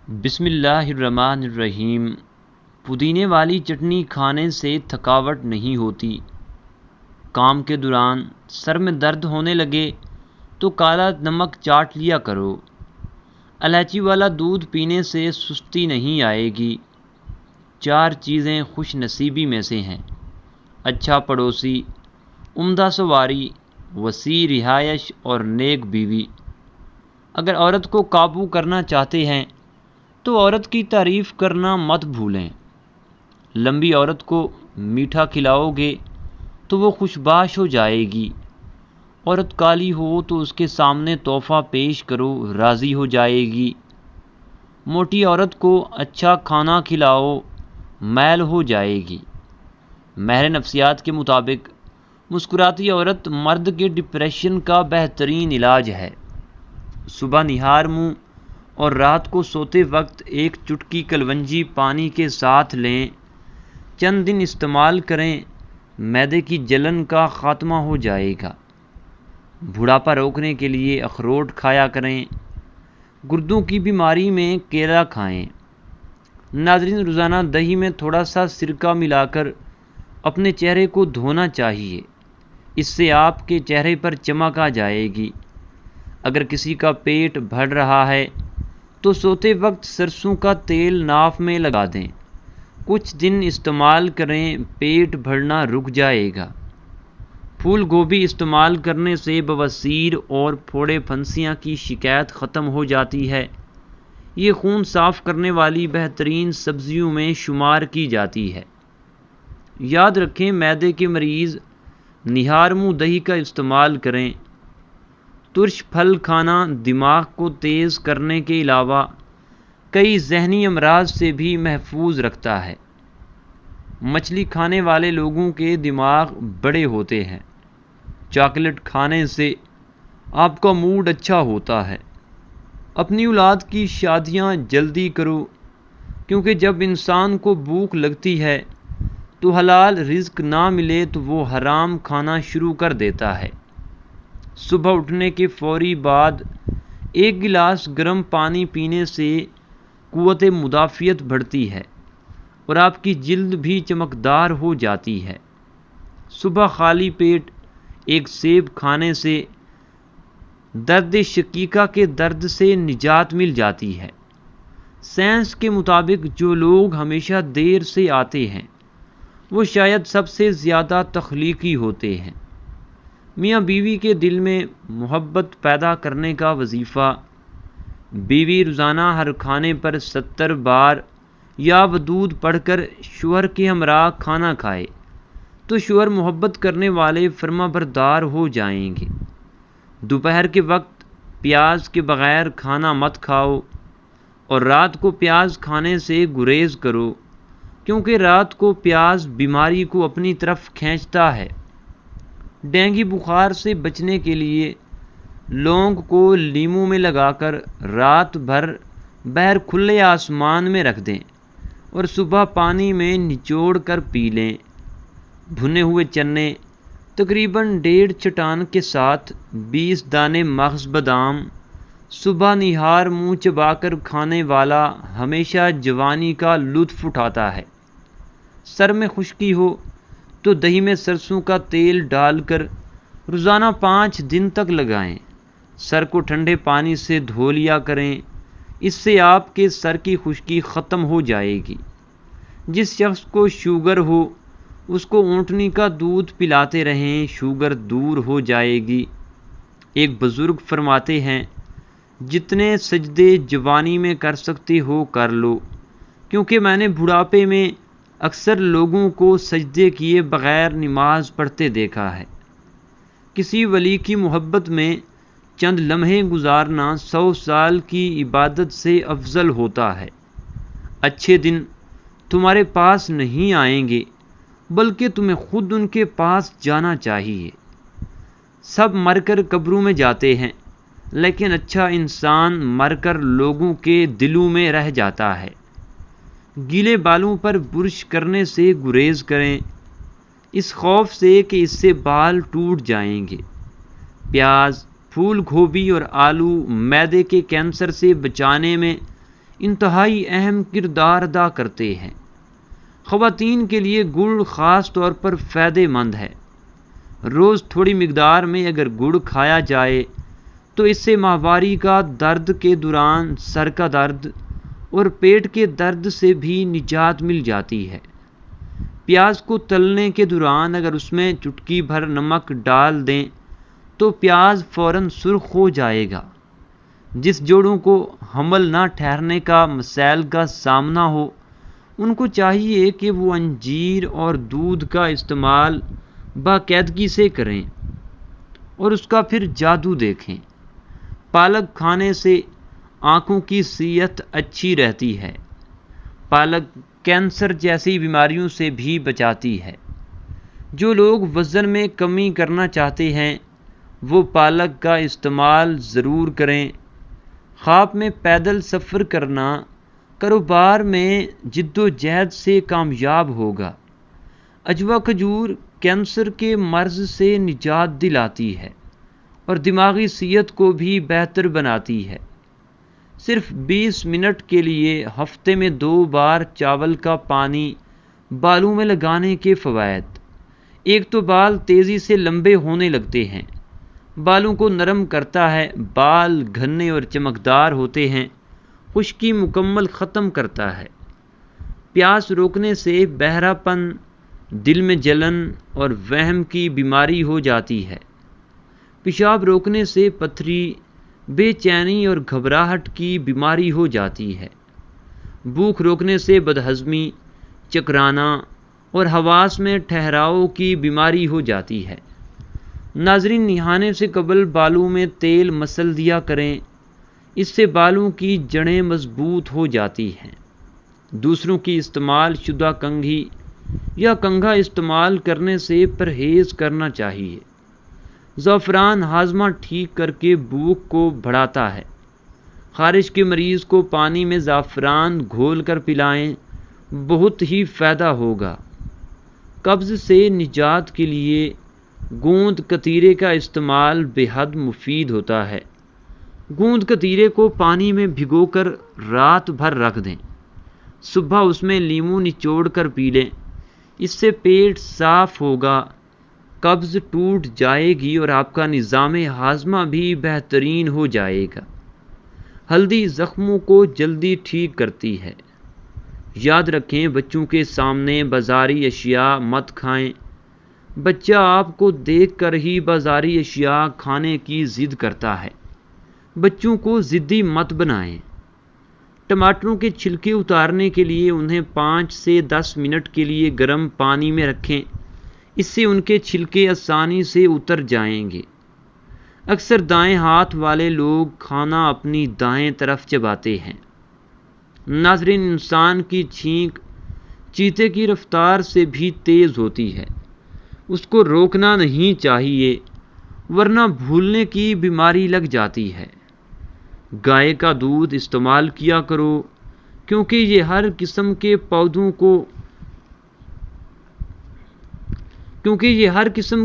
بسم اللہ الرحمن الرحیم۔ پودینے والی چٹنی کھانے سے تھکاوٹ نہیں ہوتی۔ کام کے دوران سر میں درد ہونے لگے تو کالا نمک چاٹ لیا کرو۔ الائچی والا دودھ پینے سے سستی نہیں آئے گی۔ 4 چیزیں خوش نصیبی میں سے ہیں: اچھا پڑوسی، عمدہ سواری، وسیع رہائش اور نیک بیوی۔ اگر عورت کو قابو کرنا چاہتے ہیں تو عورت کی تعریف کرنا مت بھولیں۔ لمبی عورت کو میٹھا کھلاؤ گے تو وہ خوشباش ہو جائے گی۔ عورت کالی ہو تو اس کے سامنے تحفہ پیش کرو، راضی ہو جائے گی۔ موٹی عورت کو اچھا کھانا کھلاؤ، میل ہو جائے گی۔ ماہر نفسیات کے مطابق مسکراتی عورت مرد کے ڈپریشن کا بہترین علاج ہے۔ صبح نہار منہ اور رات کو سوتے وقت ایک چٹکی کلونجی پانی کے ساتھ لیں۔ چند دن استعمال کریں، معدے کی جلن کا خاتمہ ہو جائے گا۔ بڑھاپا روکنے کے لیے اخروٹ کھایا کریں۔ گردوں کی بیماری میں کیلا کھائیں۔ ناظرین، روزانہ دہی میں تھوڑا سا سرکہ ملا کر اپنے چہرے کو دھونا چاہیے۔ اس سے آپ کے چہرے پر چمک آ جائے گی۔ اگر کسی کا پیٹ بڑھ رہا ہے تو سوتے وقت سرسوں کا تیل ناف میں لگا دیں۔ کچھ دن استعمال کریں، پیٹ بڑھنا رک جائے گا۔ پھول گوبھی استعمال کرنے سے بواسیر اور پھوڑے پھنسیاں کی شکایت ختم ہو جاتی ہے۔ یہ خون صاف کرنے والی بہترین سبزیوں میں شمار کی جاتی ہے۔ یاد رکھیں، معدے کے مریض نہار منہ دہی کا استعمال کریں۔ ترش پھل کھانا دماغ کو تیز کرنے کے علاوہ کئی ذہنی امراض سے بھی محفوظ رکھتا ہے۔ مچھلی کھانے والے لوگوں کے دماغ بڑے ہوتے ہیں۔ چاکلیٹ کھانے سے آپ کا موڈ اچھا ہوتا ہے۔ اپنی اولاد کی شادیاں جلدی کرو، کیونکہ جب انسان کو بھوک لگتی ہے تو حلال رزق نہ ملے تو وہ حرام کھانا شروع کر دیتا ہے۔ صبح اٹھنے کے فوری بعد 1 گلاس گرم پانی پینے سے قوت مدافعت بڑھتی ہے اور آپ کی جلد بھی چمکدار ہو جاتی ہے۔ صبح خالی پیٹ 1 سیب کھانے سے درد شقیقہ کے درد سے نجات مل جاتی ہے۔ سائنس کے مطابق جو لوگ ہمیشہ دیر سے آتے ہیں وہ شاید سب سے زیادہ تخلیقی ہوتے ہیں۔ میاں بیوی کے دل میں محبت پیدا کرنے کا وظیفہ: بیوی روزانہ ہر کھانے پر 70 بار یا ودود پڑھ کر شوہر کے ہمراہ کھانا کھائے تو شوہر محبت کرنے والے فرما بردار ہو جائیں گے۔ دوپہر کے وقت پیاز کے بغیر کھانا مت کھاؤ اور رات کو پیاز کھانے سے گریز کرو، کیونکہ رات کو پیاز بیماری کو اپنی طرف کھینچتا ہے۔ ڈینگی بخار سے بچنے کے لیے لونگ کو لیموں میں لگا کر رات بھر بغیر کھلے آسمان میں رکھ دیں اور صبح پانی میں نچوڑ کر پی لیں۔ بھنے ہوئے چنے تقریباً 1.5 چٹان کے ساتھ 20 دانے مغز بادام صبح نہار منہ چبا کر کھانے والا ہمیشہ جوانی کا لطف اٹھاتا ہے۔ سر میں خشکی ہو تو دہی میں سرسوں کا تیل ڈال کر روزانہ 5 دن تک لگائیں۔ سر کو ٹھنڈے پانی سے دھو لیا کریں، اس سے آپ کے سر کی خشکی ختم ہو جائے گی۔ جس شخص کو شوگر ہو اس کو اونٹنی کا دودھ پلاتے رہیں، شوگر دور ہو جائے گی۔ ایک بزرگ فرماتے ہیں، جتنے سجدے جوانی میں کر سکتے ہو کر لو، کیونکہ میں نے بڑھاپے میں اکثر لوگوں کو سجدے کیے بغیر نماز پڑھتے دیکھا ہے۔ کسی ولی کی محبت میں چند لمحے گزارنا 100 سال کی عبادت سے افضل ہوتا ہے۔ اچھے دن تمہارے پاس نہیں آئیں گے، بلکہ تمہیں خود ان کے پاس جانا چاہیے۔ سب مر کر قبروں میں جاتے ہیں، لیکن اچھا انسان مر کر لوگوں کے دلوں میں رہ جاتا ہے۔ گیلے بالوں پر برش کرنے سے گریز کریں، اس خوف سے کہ اس سے بال ٹوٹ جائیں گے۔ پیاز، پھول گوبھی اور آلو معدے کے کینسر سے بچانے میں انتہائی اہم کردار ادا کرتے ہیں۔ خواتین کے لیے گڑ خاص طور پر فائدہ مند ہے۔ روز تھوڑی مقدار میں اگر گڑ کھایا جائے تو اس سے ماہواری کا درد کے دوران سر کا درد اور پیٹ کے درد سے بھی نجات مل جاتی ہے۔ پیاز کو تلنے کے دوران اگر اس میں چٹکی بھر نمک ڈال دیں تو پیاز فوراً سرخ ہو جائے گا۔ جس جوڑوں کو حمل نہ ٹھہرنے کا مسائل کا سامنا ہو، ان کو چاہیے کہ وہ انجیر اور دودھ کا استعمال باقاعدگی سے کریں اور اس کا پھر جادو دیکھیں۔ پالک کھانے سے آنکھوں کی صحت اچھی رہتی ہے۔ پالک کینسر جیسی بیماریوں سے بھی بچاتی ہے۔ جو لوگ وزن میں کمی کرنا چاہتے ہیں وہ پالک کا استعمال ضرور کریں۔ خواب میں پیدل سفر کرنا کاروبار میں جد و جہد سے کامیاب ہوگا۔ عجوا کھجور کینسر کے مرض سے نجات دلاتی ہے اور دماغی صحت کو بھی بہتر بناتی ہے۔ صرف 20 منٹ کے لیے ہفتے میں 2 بار چاول کا پانی بالوں میں لگانے کے فوائد۔ ایک تو بال تیزی سے لمبے ہونے لگتے ہیں، بالوں کو نرم کرتا ہے، بال گھنے اور چمکدار ہوتے ہیں، خشکی مکمل ختم کرتا ہے۔ پیاس روکنے سے بہرا پن، دل میں جلن اور وہم کی بیماری ہو جاتی ہے۔ پیشاب روکنے سے پتھری، بے چینی اور گھبراہٹ کی بیماری ہو جاتی ہے۔ بھوک روکنے سے بدہضمی، چکرانا اور حواس میں ٹھہراؤ کی بیماری ہو جاتی ہے۔ ناظرین، نہانے سے قبل بالوں میں تیل مسل دیا کریں، اس سے بالوں کی جڑیں مضبوط ہو جاتی ہیں۔ دوسروں کی استعمال شدہ کنگھی یا کنگھا استعمال کرنے سے پرہیز کرنا چاہیے۔ زعفران ہاضمہ ٹھیک کر کے بھوک کو بڑھاتا ہے۔ خارش کے مریض کو پانی میں زعفران گھول کر پلائیں، بہت ہی فائدہ ہوگا۔ قبض سے نجات کے لیے گوند کتیرے کا استعمال بے حد مفید ہوتا ہے۔ گوند کتیرے کو پانی میں بھگو کر رات بھر رکھ دیں، صبح اس میں لیموں نچوڑ کر پی لیں، اس سے پیٹ صاف ہوگا، قبض ٹوٹ جائے گی اور آپ کا نظام ہاضمہ بھی بہترین ہو جائے گا۔ ہلدی زخموں کو جلدی ٹھیک کرتی ہے۔ یاد رکھیں، بچوں کے سامنے بازاری اشیاء مت کھائیں۔ بچہ آپ کو دیکھ کر ہی بازاری اشیاء کھانے کی ضد کرتا ہے۔ بچوں کو ضدی مت بنائیں۔ ٹماٹروں کے چھلکے اتارنے کے لیے انہیں 5 سے 10 منٹ کے لیے گرم پانی میں رکھیں، اس سے ان کے چھلکے آسانی سے اتر جائیں گے۔ اکثر دائیں ہاتھ والے لوگ کھانا اپنی دائیں طرف چباتے ہیں۔ ناظرین، انسان کی چھینک چیتے کی رفتار سے بھی تیز ہوتی ہے، اس کو روکنا نہیں چاہیے ورنہ بھولنے کی بیماری لگ جاتی ہے۔ گائے کا دودھ استعمال کیا کرو کیونکہ یہ ہر قسم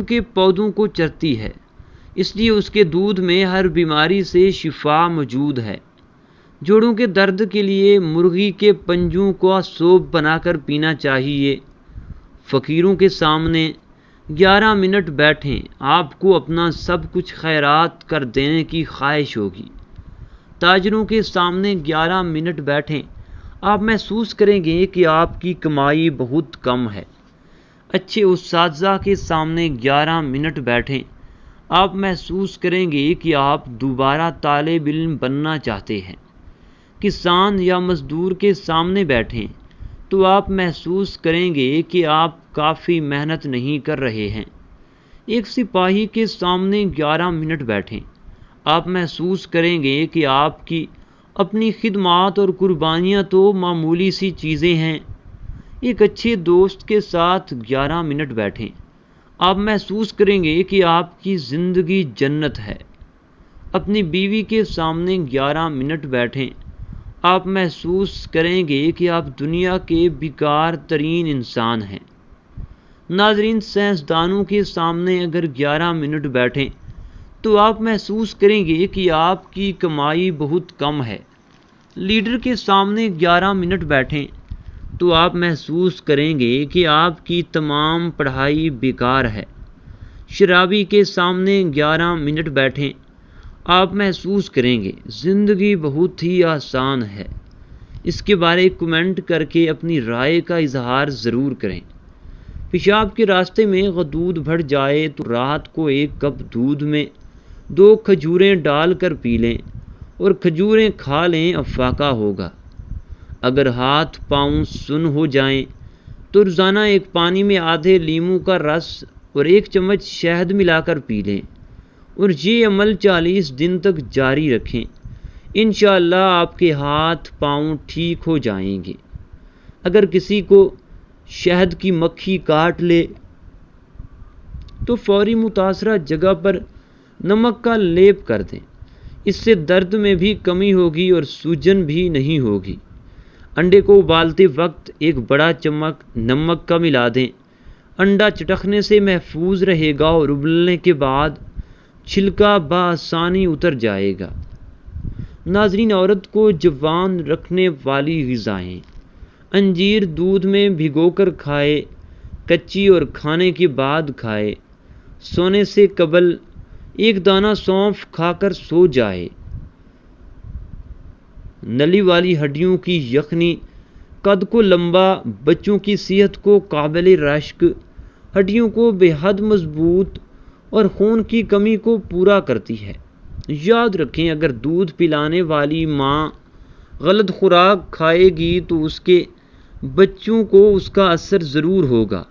کے پودوں کو چرتی ہے، اس لیے اس کے دودھ میں ہر بیماری سے شفا موجود ہے۔ جوڑوں کے درد کے لیے مرغی کے پنجوں کا سوپ بنا کر پینا چاہیے۔ فقیروں کے سامنے 11 منٹ بیٹھیں، آپ کو اپنا سب کچھ خیرات کر دینے کی خواہش ہوگی۔ تاجروں کے سامنے 11 منٹ بیٹھیں، آپ محسوس کریں گے کہ آپ کی کمائی بہت کم ہے۔ اچھے اساتذہ کے سامنے 11 منٹ بیٹھیں، آپ محسوس کریں گے کہ آپ دوبارہ طالب علم بننا چاہتے ہیں۔ کسان یا مزدور کے سامنے بیٹھیں تو آپ محسوس کریں گے کہ آپ کافی محنت نہیں کر رہے ہیں۔ ایک سپاہی کے سامنے 11 منٹ بیٹھیں، آپ محسوس کریں گے کہ آپ کی اپنی خدمات اور قربانیاں تو معمولی سی چیزیں ہیں۔ ایک اچھے دوست کے ساتھ 11 منٹ بیٹھیں، آپ محسوس کریں گے کہ آپ کی زندگی جنت ہے۔ اپنی بیوی کے سامنے 11 منٹ بیٹھیں، آپ محسوس کریں گے کہ آپ دنیا کے بیکار ترین انسان ہیں۔ ناظرین، سائنسدانوں کے سامنے اگر 11 منٹ بیٹھیں تو آپ محسوس کریں گے کہ آپ کی کمائی بہت کم ہے۔ لیڈر کے سامنے 11 منٹ بیٹھیں تو آپ محسوس کریں گے کہ آپ کی تمام پڑھائی بیکار ہے۔ شرابی کے سامنے 11 منٹ بیٹھیں، آپ محسوس کریں گے زندگی بہت ہی آسان ہے۔ اس کے بارے کمنٹ کر کے اپنی رائے کا اظہار ضرور کریں۔ پیشاب کے راستے میں غدود بڑھ جائے تو رات کو 1 کپ دودھ میں 2 کھجوریں ڈال کر پی لیں اور کھجوریں کھا لیں، افاقہ ہوگا۔ اگر ہاتھ پاؤں سن ہو جائیں تو روزانہ ایک پانی میں آدھے لیموں کا رس اور 1 چمچ شہد ملا کر پی لیں اور یہ عمل 40 دن تک جاری رکھیں۔ انشاءاللہ آپ کے ہاتھ پاؤں ٹھیک ہو جائیں گے۔ اگر کسی کو شہد کی مکھی کاٹ لے تو فوری متاثرہ جگہ پر نمک کا لیپ کر دیں، اس سے درد میں بھی کمی ہوگی اور سوجن بھی نہیں ہوگی۔ انڈے کو ابالتے وقت 1 بڑا چمچ نمک کا ملا دیں، انڈا چٹکنے سے محفوظ رہے گا اور ابلنے کے بعد چھلکا بآسانی اتر جائے گا۔ ناظرین، عورت کو جوان رکھنے والی غذائیں: انجیر دودھ میں بھگو کر کھائے، کچی اور کھانے کے بعد کھائے۔ سونے سے قبل 1 دانہ سونف کھا کر سو جائے۔ نلی والی ہڈیوں کی یخنی قد کو لمبا، بچوں کی صحت کو قابل رشک، ہڈیوں کو بے حد مضبوط اور خون کی کمی کو پورا کرتی ہے۔ یاد رکھیں، اگر دودھ پلانے والی ماں غلط خوراک کھائے گی تو اس کے بچوں کو اس کا اثر ضرور ہوگا،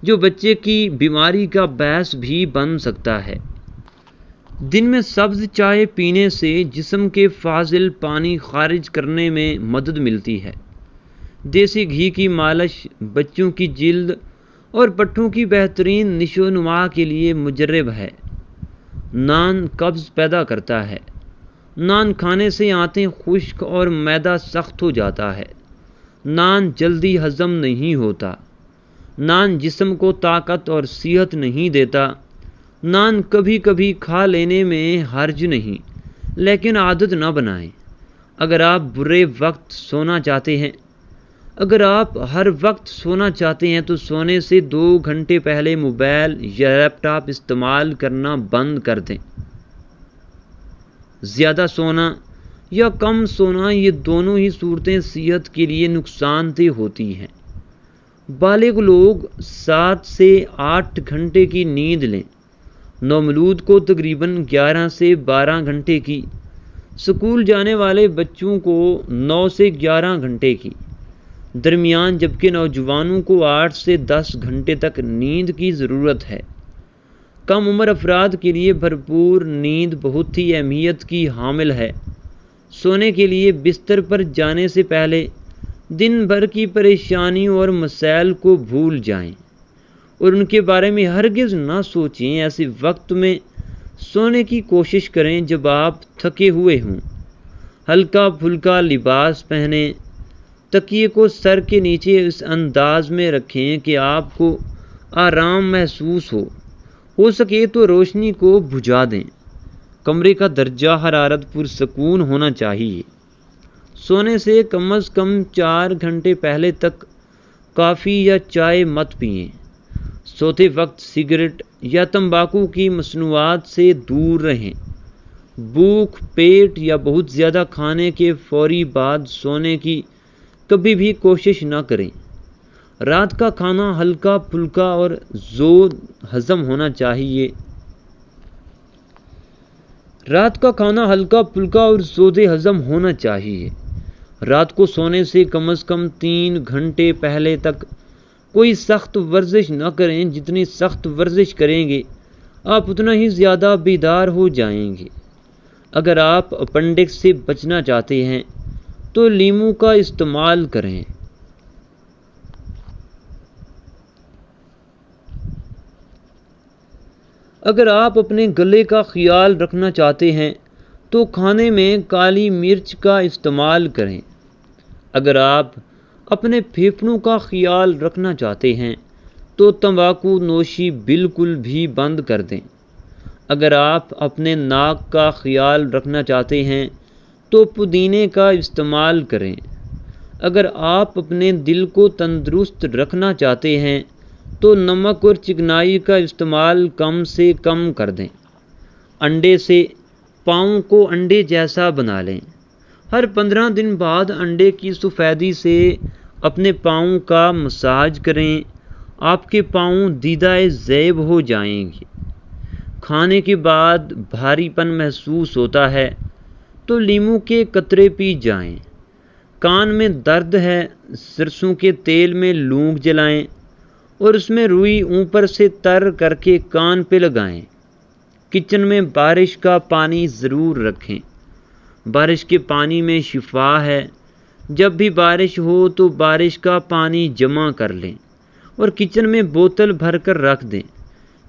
جو بچے کی بیماری کا باعث بھی بن سکتا ہے۔ دن میں سبز چائے پینے سے جسم کے فاضل پانی خارج کرنے میں مدد ملتی ہے۔ دیسی گھی کی مالش بچوں کی جلد اور پٹھوں کی بہترین نشو و نما کے لیے مجرب ہے۔ نان قبض پیدا کرتا ہے۔ نان کھانے سے آنتیں خشک اور معدہ سخت ہو جاتا ہے۔ نان جلدی ہضم نہیں ہوتا۔ نان جسم کو طاقت اور صحت نہیں دیتا۔ نان کبھی کبھی کھا لینے میں حرج نہیں، لیکن عادت نہ بنائیں۔ اگر آپ برے وقت سونا چاہتے ہیں اگر آپ ہر وقت سونا چاہتے ہیں تو سونے سے 2 گھنٹے پہلے موبائل یا لیپ ٹاپ استعمال کرنا بند کر دیں۔ زیادہ سونا یا کم سونا، یہ دونوں ہی صورتیں صحت کے لیے نقصان دہ ہوتی ہیں۔ بالغ لوگ 7 سے 8 گھنٹے کی نیند لیں، نومولود کو تقریباً 11 سے 12 گھنٹے کی، اسکول جانے والے بچوں کو 9 سے 11 گھنٹے کی درمیان، جبکہ نوجوانوں کو 8 سے 10 گھنٹے تک نیند کی ضرورت ہے۔ کم عمر افراد کے لیے بھرپور نیند بہت ہی اہمیت کی حامل ہے۔ سونے کے لیے بستر پر جانے سے پہلے دن بھر کی پریشانیوں اور مسائل کو بھول جائیں اور ان کے بارے میں ہرگز نہ سوچیں۔ ایسے وقت میں سونے کی کوشش کریں جب آپ تھکے ہوئے ہوں۔ ہلکا پھلکا لباس پہنیں، تکیے کو سر کے نیچے اس انداز میں رکھیں کہ آپ کو آرام محسوس ہو سکے تو روشنی کو بجھا دیں۔ کمرے کا درجہ حرارت پرسکون ہونا چاہیے۔ سونے سے کم از کم 4 گھنٹے پہلے تک کافی یا چائے مت پئیں۔ سوتے وقت سگریٹ یا تمباکو کی مصنوعات سے دور رہیں۔ بھوک، پیٹ یا بہت زیادہ کھانے کے فوری بعد سونے کی کبھی بھی کوشش نہ کریں۔ رات کا کھانا ہلکا پھلکا اور زود ہضم ہونا چاہیے۔ رات کا کھانا ہلکا پھلکا اور زود ہضم ہونا چاہیے۔ رات کو سونے سے کم از کم 3 گھنٹے پہلے تک کوئی سخت ورزش نہ کریں۔ جتنی سخت ورزش کریں گے آپ اتنا ہی زیادہ بیدار ہو جائیں گے۔ اگر آپ اپنڈکس سے بچنا چاہتے ہیں تو لیموں کا استعمال کریں۔ اگر آپ اپنے گلے کا خیال رکھنا چاہتے ہیں تو کھانے میں کالی مرچ کا استعمال کریں۔ اگر آپ اپنے پھیپھڑوں کا خیال رکھنا چاہتے ہیں تو تمباکو نوشی بالکل بھی بند کر دیں۔ اگر آپ اپنے ناک کا خیال رکھنا چاہتے ہیں تو پودینے کا استعمال کریں۔ اگر آپ اپنے دل کو تندرست رکھنا چاہتے ہیں تو نمک اور چکنائی کا استعمال کم سے کم کر دیں۔ انڈے سے پاؤں کو انڈے جیسا بنا لیں۔ ہر 15 دن بعد انڈے کی سفیدی سے اپنے پاؤں کا مساج کریں، آپ کے پاؤں دیدہ زیب ہو جائیں گے۔ کھانے کے بعد بھاری پن محسوس ہوتا ہے تو لیموں کے قطرے پی جائیں۔ کان میں درد ہے، سرسوں کے تیل میں لونگ جلائیں اور اس میں روئی اوپر سے تر کر کے کان پہ لگائیں۔ کچن میں بارش کا پانی ضرور رکھیں۔ بارش کے پانی میں شفا ہے۔ جب بھی بارش ہو تو بارش کا پانی جمع کر لیں اور کچن میں بوتل بھر کر رکھ دیں۔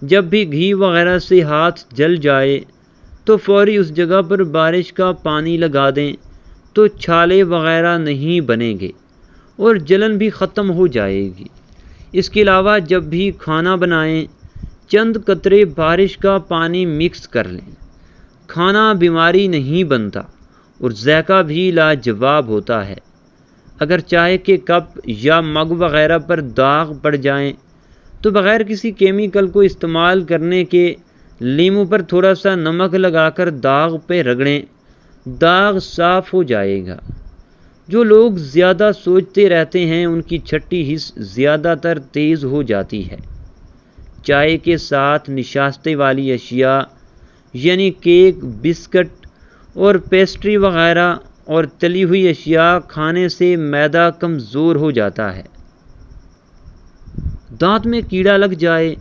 جب بھی گھی وغیرہ سے ہاتھ جل جائے تو فوری اس جگہ پر بارش کا پانی لگا دیں تو چھالے وغیرہ نہیں بنیں گے اور جلن بھی ختم ہو جائے گی۔ اس کے علاوہ جب بھی کھانا بنائیں چند قطرے بارش کا پانی مکس کر لیں۔ کھانا بیماری نہیں بنتا اور ذائقہ بھی لاجواب ہوتا ہے۔ اگر چائے کے کپ یا مگ وغیرہ پر داغ پڑ جائیں تو بغیر کسی کیمیکل کو استعمال کرنے کے لیموں پر تھوڑا سا نمک لگا کر داغ پہ رگڑیں، داغ صاف ہو جائے گا۔ جو لوگ زیادہ سوچتے رہتے ہیں ان کی چھٹی حس زیادہ تر تیز ہو جاتی ہے۔ چائے کے ساتھ نشاستے والی اشیاء یعنی کیک، بسکٹ اور پیسٹری وغیرہ اور تلی ہوئی اشیاء کھانے سے معدہ کمزور ہو جاتا ہے۔ دانت میں کیڑا لگ جائے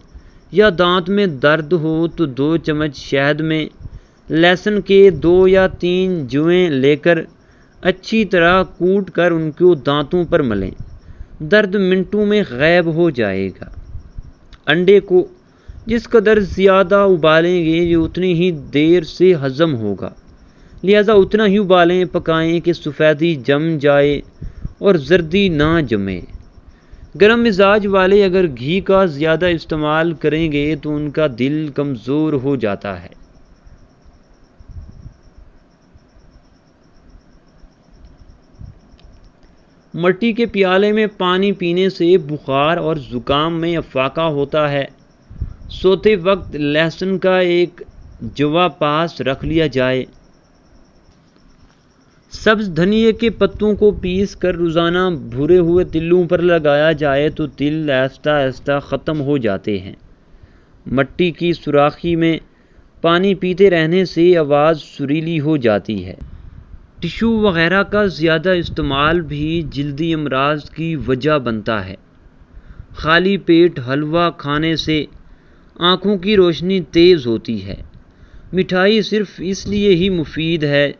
یا دانت میں درد ہو تو 2 چمچ شہد میں لہسن کے 2 یا 3 جویں لے کر اچھی طرح کوٹ کر ان کو دانتوں پر ملیں، درد منٹوں میں غائب ہو جائے گا۔ انڈے کو جس قدر زیادہ ابالیں گے یہ اتنی ہی دیر سے ہضم ہوگا، لہذا اتنا ہی ابالیں پکائیں کہ سفیدی جم جائے اور زردی نہ جمے۔ گرم مزاج والے اگر گھی کا زیادہ استعمال کریں گے تو ان کا دل کمزور ہو جاتا ہے۔ مٹی کے پیالے میں پانی پینے سے بخار اور زکام میں افاقہ ہوتا ہے۔ سوتے وقت لہسن کا ایک جوا پاس رکھ لیا جائے۔ سبز دھنیے کے پتوں کو پیس کر روزانہ بھورے ہوئے تلوں پر لگایا جائے تو تل آہستہ آہستہ ختم ہو جاتے ہیں۔ مٹی کی سوراخی میں پانی پیتے رہنے سے آواز سریلی ہو جاتی ہے۔ ٹشو وغیرہ کا زیادہ استعمال بھی جلدی امراض کی وجہ بنتا ہے۔ خالی پیٹ حلوہ کھانے سے آنکھوں کی روشنی تیز ہوتی ہے۔ مٹھائی صرف اس لیے ہی مفید ہے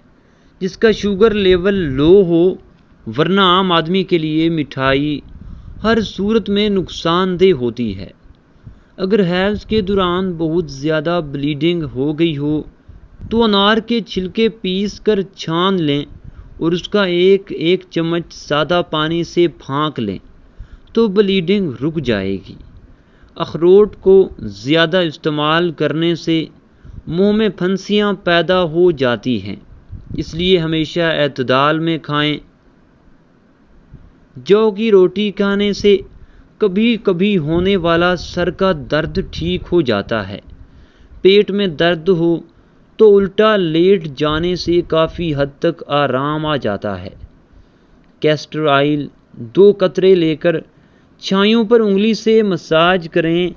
جس کا شوگر لیول لو ہو، ورنہ عام آدمی کے لیے مٹھائی ہر صورت میں نقصان دہ ہوتی ہے۔ اگر حیض کے دوران بہت زیادہ بلیڈنگ ہو گئی ہو تو انار کے چھلکے پیس کر چھان لیں اور اس کا ایک چمچ سادہ پانی سے پھانک لیں تو بلیڈنگ رک جائے گی۔ اخروٹ کو زیادہ استعمال کرنے سے منہ میں پھنسیاں پیدا ہو جاتی ہیں، اس لیے ہمیشہ اعتدال میں کھائیں۔ جو کی روٹی کھانے سے کبھی کبھی ہونے والا سر کا درد ٹھیک ہو جاتا ہے۔ پیٹ میں درد ہو تو الٹا لیٹ جانے سے کافی حد تک آرام آ جاتا ہے۔ کیسٹر آئل 2 قطرے لے کر چھائیوں پر انگلی سے مساج کریں۔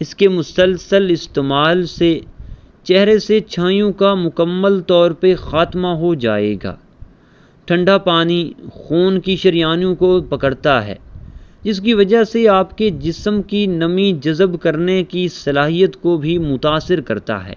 اس کے مسلسل استعمال سے چہرے سے چھائیوں کا مکمل طور پہ خاتمہ ہو جائے گا۔ ٹھنڈا پانی خون کی شریانوں کو پکڑتا ہے، جس کی وجہ سے آپ کے جسم کی نمی جذب کرنے کی صلاحیت کو بھی متاثر کرتا ہے۔